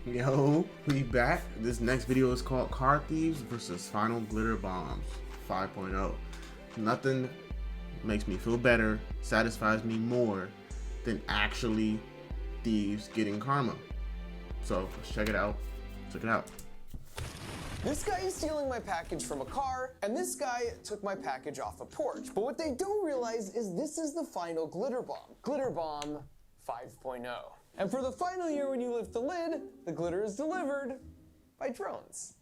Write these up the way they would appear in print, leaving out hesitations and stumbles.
Yo, we back. This next video is called Car Thieves versus Final Glitter Bombs 5.0. Nothing makes me feel better, satisfies me more than actually thieves getting karma. So let's check it out. Check it out. This guy is stealing my package from a car, and this guy took my package off a porch. But what they don't realize is this is the final glitter bomb. Glitter Bomb 5.0. And for the final year when you lift the lid, the glitter is delivered by drones.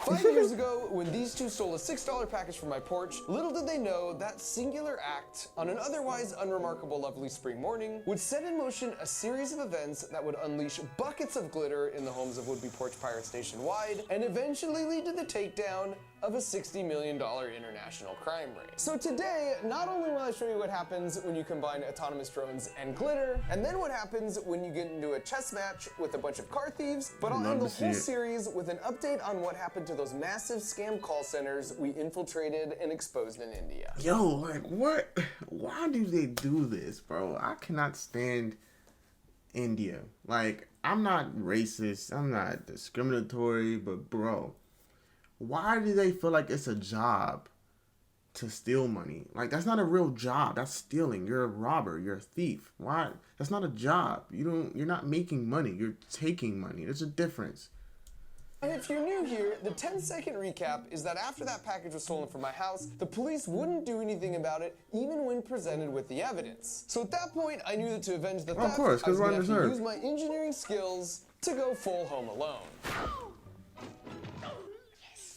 5 years ago, when these two stole a $6 package from my porch, little did they know that singular act, on an otherwise unremarkable lovely spring morning, would set in motion a series of events that would unleash buckets of glitter in the homes of would-be porch pirates nationwide, and eventually lead to the takedown of a $60 million international crime ring. So today, not only will I show you what happens when you combine autonomous drones and glitter, and then what happens when you get into a chess match with a bunch of car thieves, but I'll end the whole series with an update on what happened to those massive scam call centers we infiltrated and exposed in India. Yo, like what? Why do they do this, bro? I cannot stand India. Like, I'm not racist, I'm not discriminatory, but bro, why do they feel like it's a job to steal money? Like, that's not a real job. That's stealing. You're a robber. You're a thief. Why? That's not a job. You're not making money. You're taking money. There's a difference. And if you're new here, the 10-second recap is that after that package was stolen from my house, the police wouldn't do anything about it, even when presented with the evidence. So at that point, I knew that to avenge the theft, of course, I was going to have to use undeserved. my engineering skills to go full Home Alone.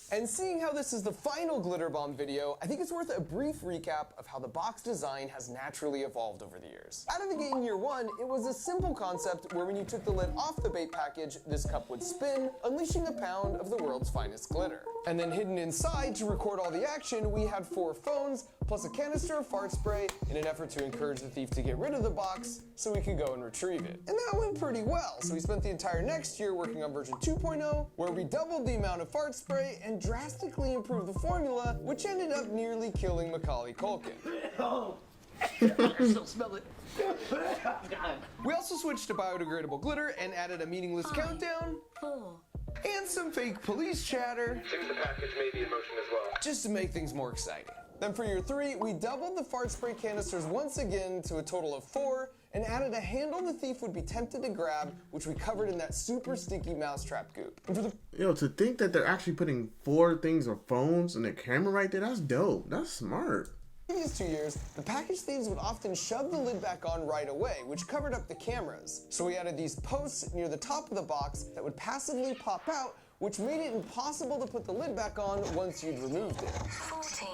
And seeing how this is the final glitter bomb video, I think it's worth a brief recap of how the box design has naturally evolved over the years. Out of the gate in year one, it was a simple concept where when you took the lid off the bait package, this cup would spin, unleashing a pound of the world's finest glitter. And then hidden inside to record all the action, we had 4 phones, plus a canister of fart spray in an effort to encourage the thief to get rid of the box so we could go and retrieve it. And that went pretty well, so we spent the entire next year working on version 2.0, where we doubled the amount of fart spray and drastically improved the formula, which ended up nearly killing Macaulay Culkin. Oh, I still smell it. We also switched to biodegradable glitter and added a meaningless countdown, 4, and some fake police chatter, Seems the package may be in motion as well. just to make things more exciting. Then for year 3, we doubled the fart spray canisters once again to a total of 4, and added a handle the thief would be tempted to grab, which we covered in that super sticky mousetrap goop. And for the Yo, to think that they're actually putting 4 things of phones and a camera right there, that's dope. That's smart. previous 2 years, the package thieves would often shove the lid back on right away, which covered up the cameras. So we added these posts near the top of the box that would passively pop out, which made it impossible to put the lid back on once you'd removed it. 14,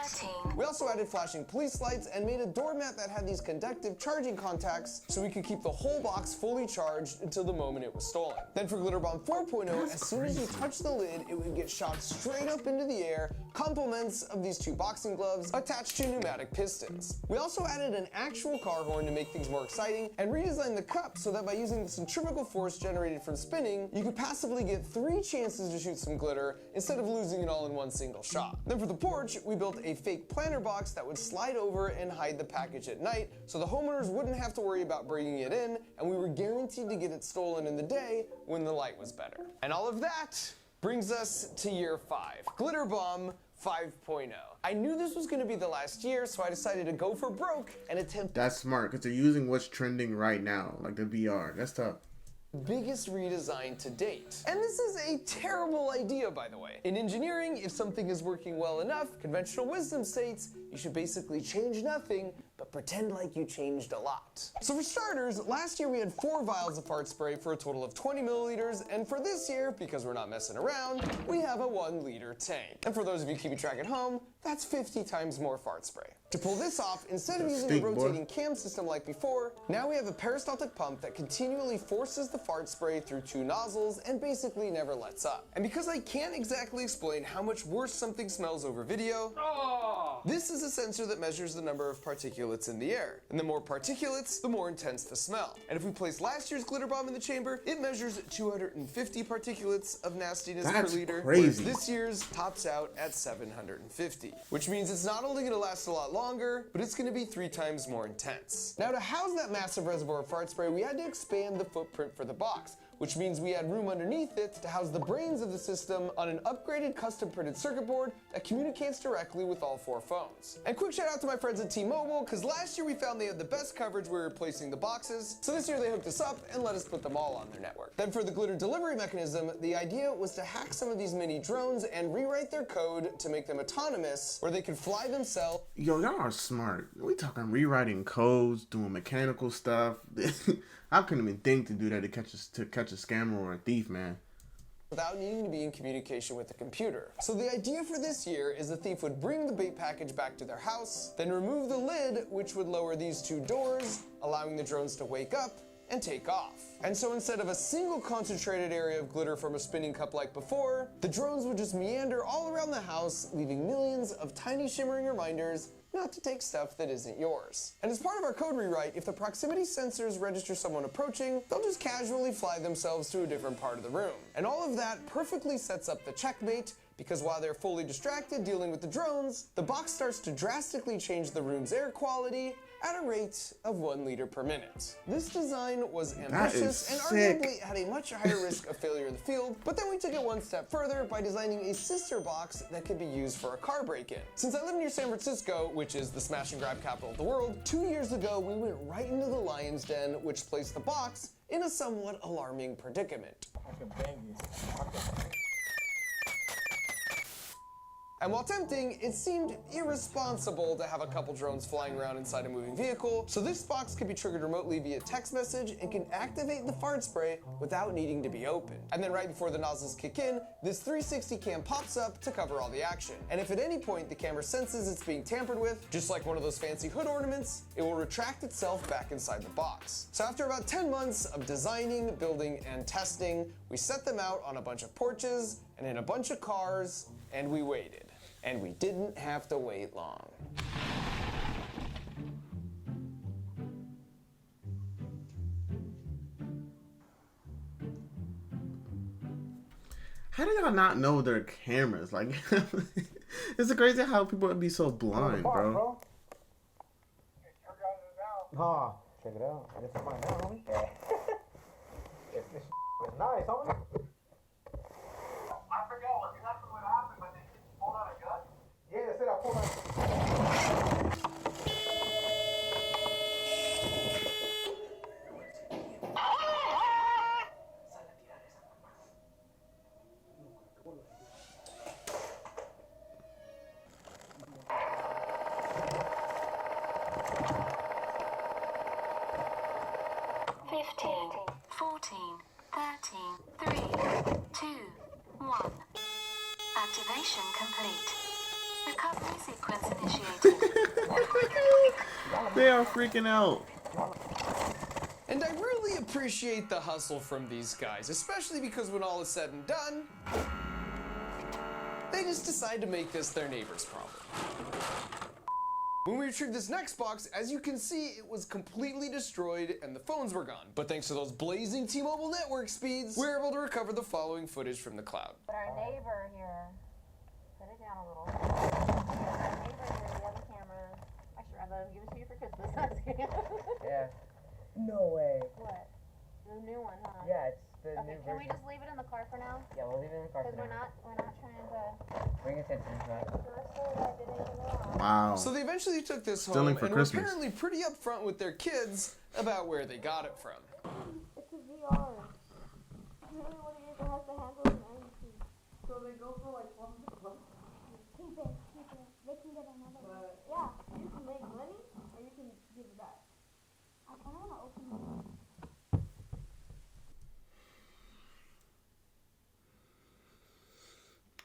13. We also added flashing police lights and made a doormat that had these conductive charging contacts so we could keep the whole box fully charged until the moment it was stolen. Then for Glitter Bomb 4.0, as soon as you touched the lid, it would get shot straight up into the air, compliments of these 2 boxing gloves attached to pneumatic pistons. We also added an actual car horn to make things more exciting and redesigned the cup so that by using the centrifugal force generated from spinning, you could passively get 3 chances to shoot some glitter instead of losing it all in one single shot. Then for the porch, we built a fake planter box that would slide over and hide the package at night so the homeowners wouldn't have to worry about bringing it in, and we were guaranteed to get it stolen in the day when the light was better. And all of that brings us to year 5, Glitter Bomb 5.0. I knew this was going to be the last year, so I decided to go for broke and attempt That's smart, because they're using what's trending right now, like the VR. That's tough. biggest redesign to date. And this is a terrible idea, by the way. In engineering, if something is working well enough, conventional wisdom states you should basically change nothing, but pretend like you changed a lot. So for starters, last year we had 4 vials of fart spray for a total of 20 milliliters, and for this year, because we're not messing around, we have a 1-liter tank. And for those of you keeping track at home, that's 50 times more fart spray. To pull this off, instead of using a rotating cam system like before, now we have a peristaltic pump that continually forces the fart spray through 2 nozzles and basically never lets up. And because I can't exactly explain how much worse something smells over video, This is a sensor that measures the number of particulates in the air. And the more particulates, the more intense the smell. And if we place last year's glitter bomb in the chamber, it measures 250 particulates of nastiness That's per liter. crazy. Whereas this year's tops out at 750. Which means it's not only gonna last a lot longer, but it's gonna be 3 times more intense. Now to house that massive reservoir of fart spray, we had to expand the footprint for the box, which means we had room underneath it to house the brains of the system on an upgraded custom printed circuit board that communicates directly with all 4 phones. And quick shout out to my friends at T-Mobile, because last year we found they had the best coverage where we were replacing the boxes, so this year they hooked us up and let us put them all on their network. Then for the glitter delivery mechanism, the idea was to hack some of these mini drones and rewrite their code to make them autonomous, where they could fly themselves. Yo, y'all are smart. We talking rewriting codes, doing mechanical stuff. I couldn't even think to do that to catch a scammer or a thief, man. Without needing to be in communication with the computer. So the idea for this year is the thief would bring the bait package back to their house, then remove the lid, which would lower these 2 doors, allowing the drones to wake up and take off. And so instead of a single concentrated area of glitter from a spinning cup like before, the drones would just meander all around the house, leaving millions of tiny shimmering reminders not to take stuff that isn't yours. And as part of our code rewrite, if the proximity sensors register someone approaching, they'll just casually fly themselves to a different part of the room. And all of that perfectly sets up the checkmate, because while they're fully distracted dealing with the drones, the box starts to drastically change the room's air quality at a rate of 1 liter per minute. This design was ambitious and arguably had a much higher risk of failure in the field, but then we took it one step further by designing a sister box that could be used for a car break-in. Since I live near San Francisco, which is the smash and grab capital of the world, 2 years ago we went right into the lion's den, which placed the box in a somewhat alarming predicament. And while tempting, it seemed irresponsible to have a couple drones flying around inside a moving vehicle, so this box can be triggered remotely via text message and can activate the fart spray without needing to be opened. And then right before the nozzles kick in, this 360 cam pops up to cover all the action. And if at any point the camera senses it's being tampered with, just like one of those fancy hood ornaments, it will retract itself back inside the box. So after about 10 months of designing, building, and testing, we set them out on a bunch of porches and in a bunch of cars, and we waited. And we didn't have to wait long. How do y'all not know their cameras? Like, it's crazy how people would be so blind, bro. Huh. Check it out. I guess mine now, homie. This is nice, homie. I forgot exactly what happened, but they pulled out a gun? Yeah, that's it. I pulled out. Fifteen, 14, 13, 3, 2, 1. Activation complete. Recovery sequence initiated. They are freaking out. And I really appreciate the hustle from these guys, especially because when all is said and done, they just decide to make this their neighbor's problem. When we retrieved this next box, as you can see, it was completely destroyed and the phones were gone. But thanks to those blazing T-Mobile network speeds, we were able to recover the following footage from the cloud. But our neighbor here, put it down a little. Our neighbor here, we have a camera. Actually, I'd let him give it to you for Christmas. Yeah. No way. What? The new one, huh? Yeah, it's the Okay, new can we version. just leave it in the car for now? Yeah, we'll leave it in the car Because for we're now. not trying to. Bring attention to that. I did anything wrong. Wow. So they eventually took this Stealing home for and Christmas. were apparently pretty upfront with their kids about where they got it from. It's a VR. Really, what it is, it has the handle and everything. So they go for like $1. Keep it. They can get another one. Yeah, you can make money or you can give it back. I kind of want to open it.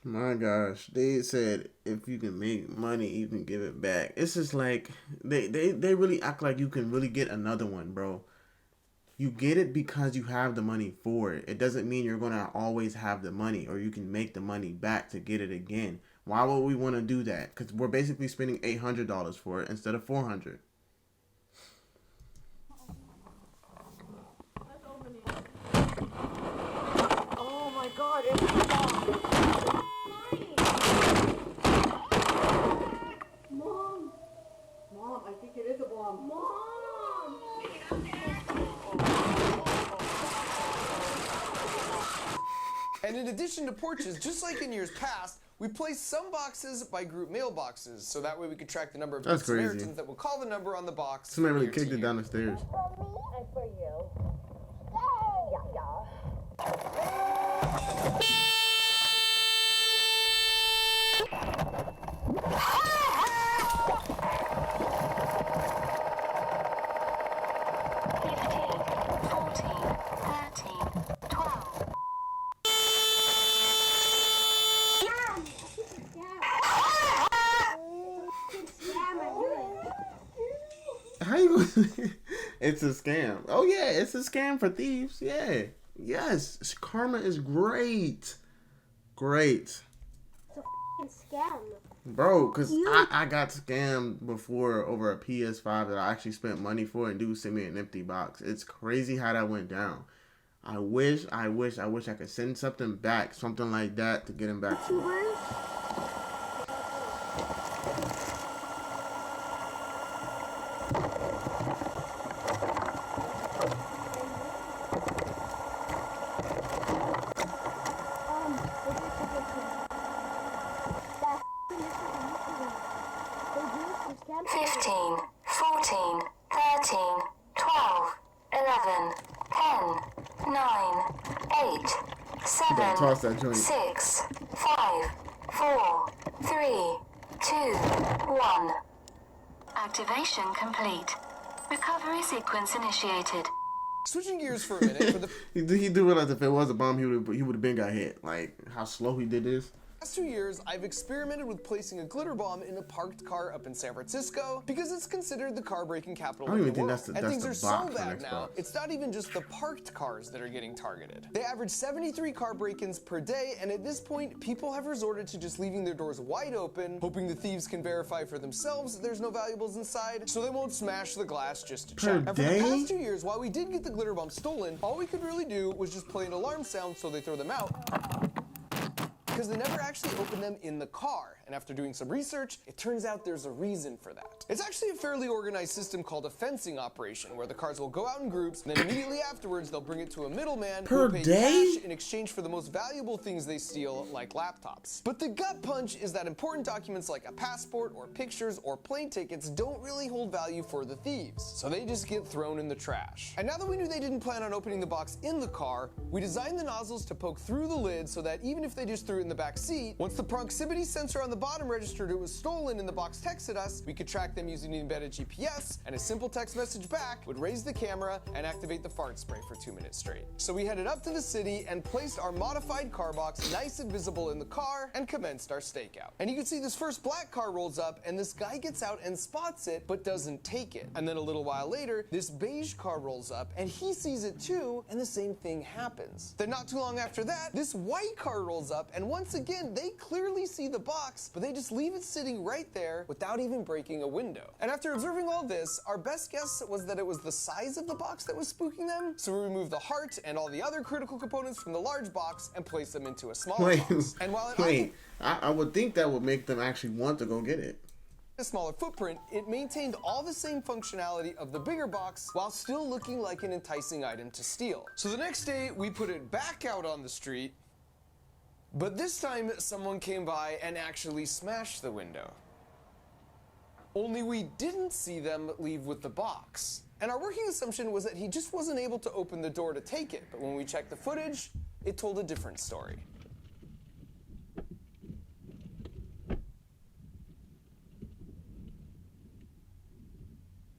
My gosh, they said if you can make money, you can give it back. It's just like they really act like you can really get another one, bro. You get it because you have the money for it. It doesn't mean you're gonna always have the money or you can make the money back to get it again. Why would we want to do that? Because we're basically spending $800 for it instead of $400. Oh my god, it's Mom! Mom, I think it is a bomb. Mom! And in addition to porches, just like in years past, we placed some boxes by group mailboxes, so that way we could track the number of That's good crazy. Samaritans that will call the number on the box. Somebody really near to kicked it you. down the stairs. And for you. How you gonna... It's a scam. Oh yeah, it's a scam for thieves. Yeah. Yes. Karma is great. Great. It's a scam. Bro, because I got scammed before over a PS5 that I actually spent money for, and dude sent me an empty box. It's crazy how that went down. I wish I could send something back, something like that, to get him back to me. Fifteen, 14, 13, 12, 11, 10, 9, 8, 7, Toss that joint. 6, 5, 4, 3, 2, 1. Activation complete. Recovery sequence initiated. Switching gears for a minute, for the He do realize if it was a bomb, he would have been got hit. Like how slow he did this. past 2 years, I've experimented with placing a glitter bomb in a parked car up in San Francisco because it's considered the car breaking capital I don't of even the think world. that's the- And that's things the are so box on bad now, Xbox. it's not even just the parked cars that are getting targeted. They average 73 car break-ins per day, and at this point, people have resorted to just leaving their doors wide open, hoping the thieves can verify for themselves there's no valuables inside, so they won't smash the glass just to check. And for the day? past 2 years, while we did get the glitter bomb stolen, all we could really do was just play an alarm sound so they throw them out, because they never actually opened them in the car. And after doing some research, it turns out there's a reason for that. It's actually a fairly organized system called a fencing operation, where the cars will go out in groups, and then immediately afterwards, they'll bring it to a middleman who will Per pay day? cash in exchange for the most valuable things they steal, like laptops. But the gut punch is that important documents like a passport or pictures or plane tickets don't really hold value for the thieves, so they just get thrown in the trash. And now that we knew they didn't plan on opening the box in the car, we designed the nozzles to poke through the lid so that even if they just threw it in the back seat, once the proximity sensor on the bottom registered it was stolen and the box texted us, we could track them using the embedded GPS, and a simple text message back would raise the camera and activate the fart spray for 2 minutes straight. So we headed up to the city and placed our modified car box nice and visible in the car and commenced our stakeout. And you can see this first black car rolls up and this guy gets out and spots it but doesn't take it. And then a little while later, this beige car rolls up and he sees it too, and the same thing happens. Then not too long after that, this white car rolls up, and once again, they clearly see the box, but they just leave it sitting right there without even breaking a window. And after observing all this, our best guess was that it was the size of the box that was spooking them, so we removed the heart and all the other critical components from the large box and placed them into a smaller Wait, box. And while it wait. I would think that would make them actually want to go get it. a smaller footprint, it maintained all the same functionality of the bigger box while still looking like an enticing item to steal. So the next day, we put it back out on the street, but this time someone came by and actually smashed the window. Only we didn't see them leave with the box. And our working assumption was that he just wasn't able to open the door to take it, but when we checked the footage, it told a different story.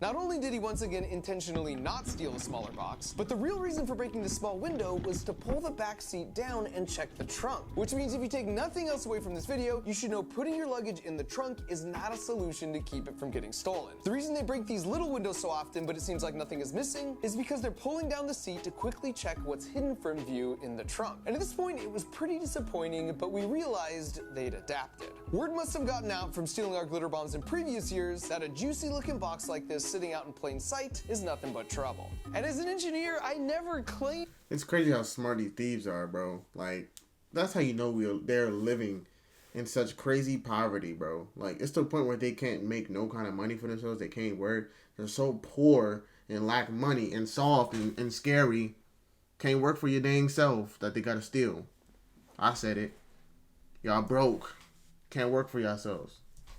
Not only did he once again intentionally not steal a smaller box, but the real reason for breaking the small window was to pull the back seat down and check the trunk. Which means if you take nothing else away from this video, you should know putting your luggage in the trunk is not a solution to keep it from getting stolen. The reason they break these little windows so often, but it seems like nothing is missing, is because they're pulling down the seat to quickly check what's hidden from view in the trunk. And at this point, it was pretty disappointing, but we realized they'd adapted. Word must have gotten out from stealing our glitter bombs in previous years that a juicy looking box like this sitting out in plain sight is nothing but trouble. And as an engineer, I never claimed. It's crazy how smart these thieves are, bro. Like, that's how you know they're living in such crazy poverty, bro. Like, it's to the point where they can't make no kind of money for themselves. They can't work. They're so poor and lack money and soft and scary. Can't work for your dang self that they gotta steal. I said it. Y'all broke. Can't work for yourselves.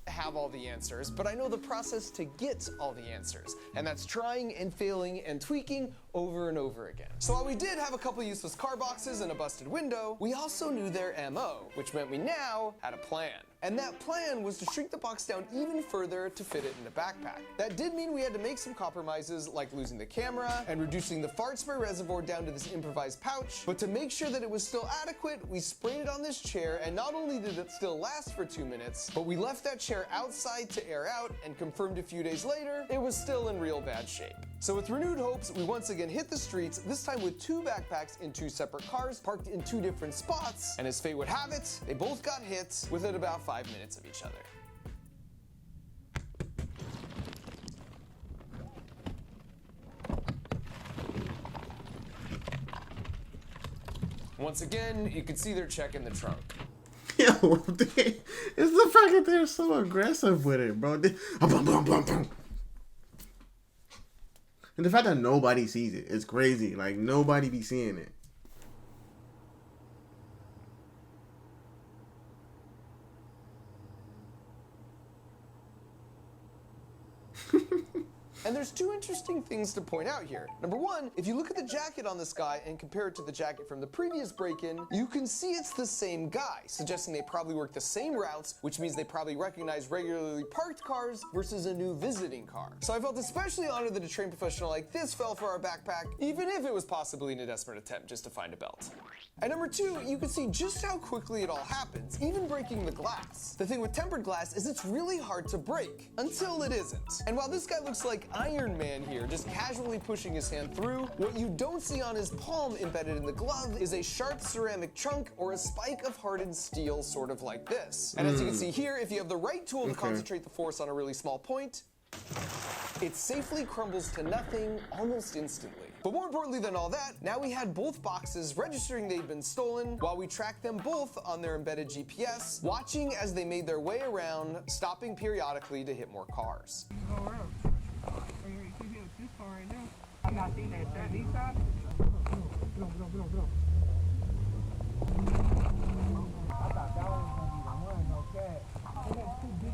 Have all the answers, but I know the process to get all the answers, and that's trying and failing and tweaking over and over again. So while we did have a couple useless car boxes and a busted window, we also knew their MO, which meant we now had a plan. And that plan was to shrink the box down even further to fit it in the backpack. That did mean we had to make some compromises, like losing the camera and reducing the fart spray reservoir down to this improvised pouch. But to make sure that it was still adequate, we sprayed it on this chair, and not only did it still last for 2 minutes, but we left that chair outside to air out and confirmed a few days later it was still in real bad shape. So with renewed hopes, we once again hit the streets, this time with 2 backpacks in 2 separate cars parked in 2 different spots, and as fate would have it, they both got hit within about 5 minutes of each other. Once again, you can see they're checking the trunk. Yo, it's the fact that they're so aggressive with it, bro. And the fact that nobody sees it, it's crazy. Like, nobody be seeing it. And there's 2 interesting things to point out here. Number 1, if you look at the jacket on this guy and compare it to the jacket from the previous break-in, you can see it's the same guy, suggesting they probably work the same routes, which means they probably recognize regularly parked cars versus a new visiting car. So I felt especially honored that a trained professional like this fell for our backpack, even if it was possibly in a desperate attempt just to find a belt. And number 2, you can see just how quickly it all happens, even breaking the glass. The thing with tempered glass is it's really hard to break, until it isn't. And while this guy looks like Iron Man here, just casually pushing his hand through, what you don't see on his palm embedded in the glove is a sharp ceramic chunk or a spike of hardened steel, sort of like this. And as you can see here, if you have the right tool to concentrate the force on a really small point, it safely crumbles to nothing almost instantly. But more importantly than all that, now we had both boxes registering they'd been stolen while we tracked them both on their embedded GPS, watching as they made their way around, stopping periodically to hit more cars. Go around. You see him this car right now? I'm not seeing that east side. I thought that was gonna be the one, okay. They got 2 big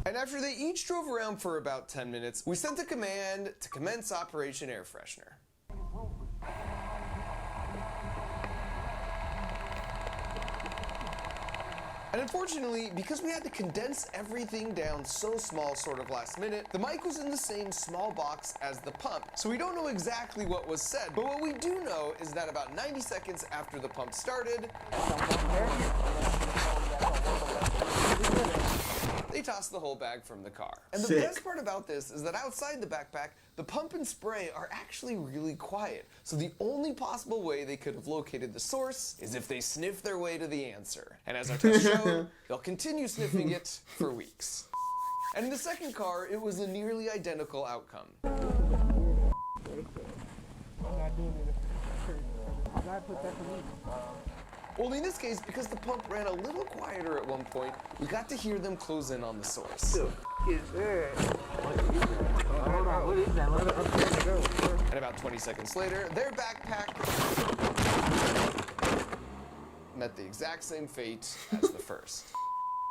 And after they each drove around for about 10 minutes, we sent a command to commence Operation Air Freshener. And unfortunately, because we had to condense everything down so small sort of last minute, the mic was in the same small box as the pump, so we don't know exactly what was said, but what we do know is that about 90 seconds after the pump started, they tossed the whole bag from the car. And the best part about this is that outside the backpack, the pump and spray are actually really quiet. So the only possible way they could have located the source is if they sniffed their way to the answer. And as our test showed, they'll continue sniffing it for weeks. And in the second car, it was a nearly identical outcome. I'm not doing it. I put that to me. Only in this case, because the pump ran a little quieter at one point, we got to hear them close in on the source. And about 20 seconds later, their backpack met the exact same fate as the first.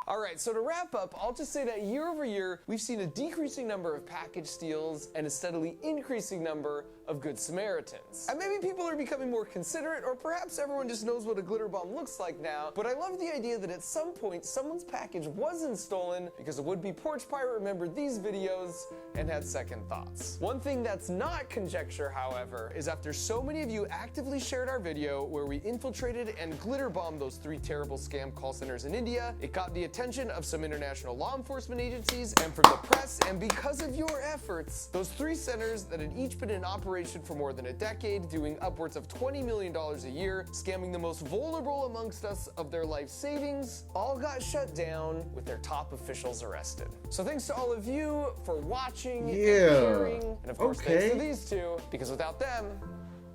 Alright, so to wrap up, I'll just say that year over year, we've seen a decreasing number of package steals and a steadily increasing number of Good Samaritans. And maybe people are becoming more considerate, or perhaps everyone just knows what a glitter bomb looks like now, but I love the idea that at some point, someone's package wasn't stolen because a would-be porch pirate remembered these videos and had second thoughts. One thing that's not conjecture, however, is after so many of you actively shared our video where we infiltrated and glitter bombed those 3 terrible scam call centers in India, it got the attention of some international law enforcement agencies and from the press, and because of your efforts, those 3 centers that had each been in operation for more than a decade, doing upwards of $20 million a year, scamming the most vulnerable amongst us of their life savings, all got shut down with their top officials arrested. So thanks to all of you for watching and sharing, and of course thanks to these 2, because without them,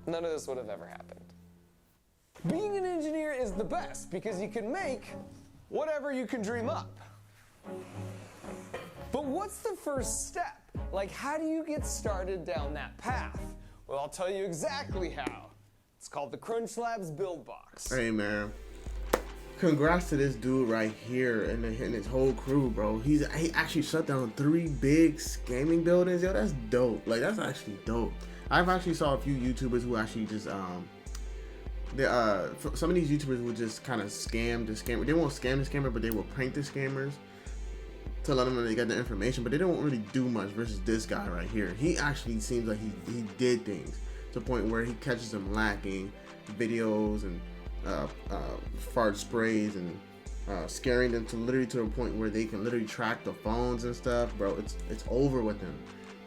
none of this would have ever happened. Being an engineer is the best because you can make whatever you can dream up. But what's the first step? Like, how do you get started down that path? Well, I'll tell you exactly how. It's called the Crunch Labs Build Box. Hey, man. Congrats to this dude right here and his whole crew, bro. He actually shut down 3 big scamming buildings. Yo, that's dope. Like, that's actually dope. I've actually saw a few YouTubers who actually just, some of these YouTubers would just kind of scam the scammer. They won't scam the scammer, but they will prank the scammers to let them know they got the information, but they don't really do much versus this guy right here. He actually seems like he did things to the point where he catches them lacking videos and fart sprays and scaring them to the point where they can literally track the phones and stuff. Bro, it's over with him.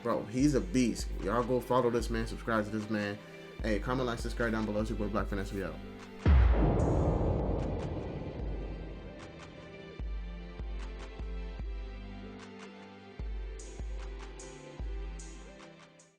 Bro, he's a beast. Y'all go follow this man, subscribe to this man. Hey, comment, like, subscribe down below. It's your boy BLK Finesse. We out.